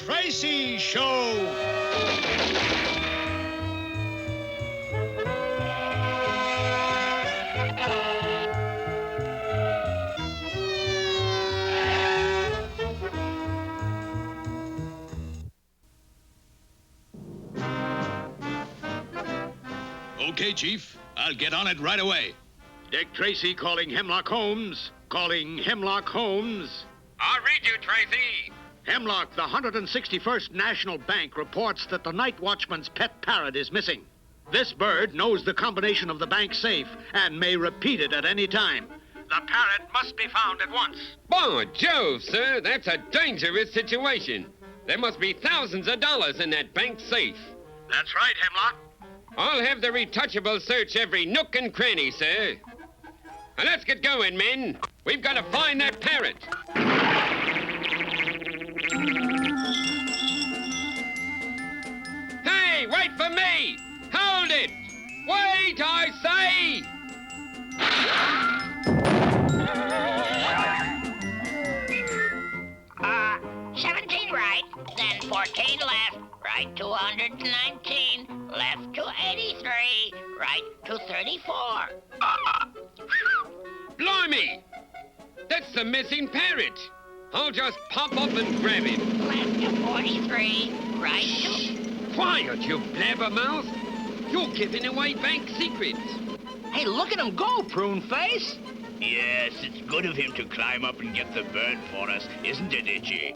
Tracy Show. Okay, Chief. I'll get on it right away. Dick Tracy calling Hemlock Holmes. Calling Hemlock Holmes. I'll read you, Tracy. Hemlock, the 161st National Bank reports that the night watchman's pet parrot is missing. This bird knows the combination of the bank safe and may repeat it at any time. The parrot must be found at once. By Jove, sir, that's a dangerous situation. There must be thousands of dollars in that bank safe. That's right, Hemlock. I'll have the retouchable search every nook and cranny, sir. Now let's get going, men. We've got to find that parrot. Hey, wait for me! Hold it! Wait, I say! 17 right, then 14 left, right to 119, left to 83, right to 34. Blimey! That's the missing parrot. I'll just pop up and grab him. Left to 43, right to... Quiet, you blabbermouth. You're giving away bank secrets. Hey, look at him go, prune face. Yes, it's good of him to climb up and get the bird for us, isn't it, Itchy?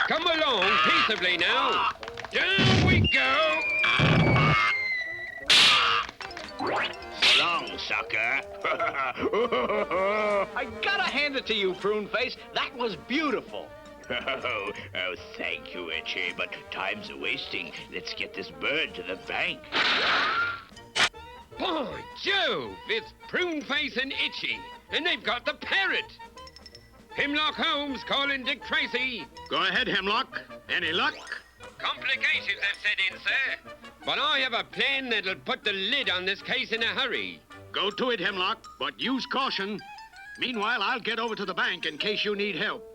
Come along, peaceably now. Down we go. So long, sucker. I gotta hand it to you, prune face. That was beautiful. Oh, thank you, Itchy, but time's a-wasting. Let's get this bird to the bank. By Jove, it's Pruneface and Itchy, and they've got the parrot. Hemlock Holmes calling Dick Tracy. Go ahead, Hemlock. Any luck? Complications have set in, sir. But I have a plan that'll put the lid on this case in a hurry. Go to it, Hemlock, but use caution. Meanwhile, I'll get over to the bank in case you need help.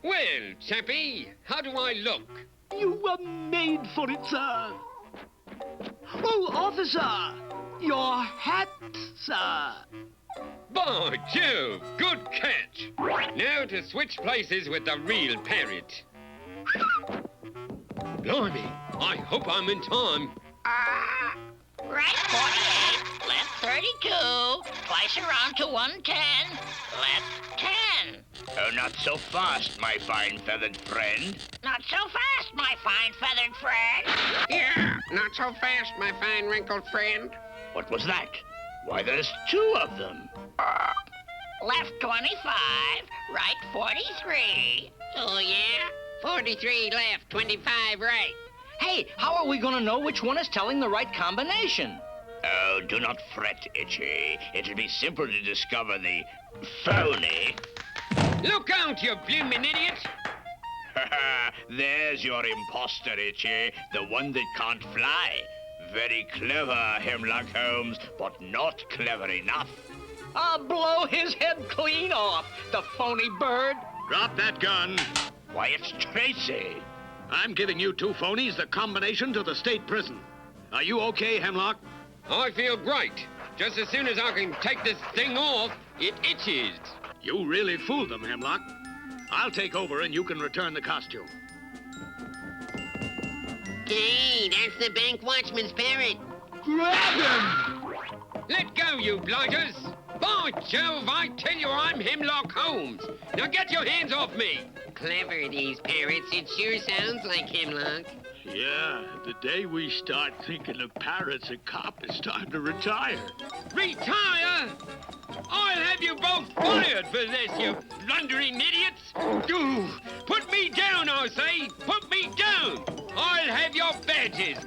Well, chappie, how do I look? You were made for it, sir. Oh, officer, your hat, sir. By Jove, good catch. Now to switch places with the real parrot. Blimey, I hope I'm in time. Right 48, left 32, twice around to 110, left 10. Oh, not so fast, my fine feathered friend. Not so fast, my fine feathered friend. Yeah, not so fast, my fine wrinkled friend. What was that? Why, there's two of them. Left 25, right 43. Oh, yeah? 43 left, 25 right. Hey, how are we gonna know which one is telling the right combination? Oh, do not fret, Itchy. It'll be simple to discover the phony. Look out, you bloomin' idiot! There's your imposter, Itchy, the one that can't fly. Very clever, Hemlock Holmes, but not clever enough. I'll blow his head clean off, the phony bird. Drop that gun. Why, it's Tracy. I'm giving you two phonies the combination to the state prison. Are you okay, Hemlock? I feel great. Just as soon as I can take this thing off, it itches. You really fooled them, Hemlock. I'll take over and you can return the costume. Hey, that's the bank watchman's parrot. Grab him! Let go, you blighters! By Jove, I tell you I'm Hemlock Holmes. Now get your hands off me. Clever, these parrots. It sure sounds like Hemlock. Yeah, the day we start thinking the parrot's a cop, it's time to retire. Retire? I'll have you both fired for this, you blundering idiots! Ooh, put me down, I say! Put me down! I'll have your badges!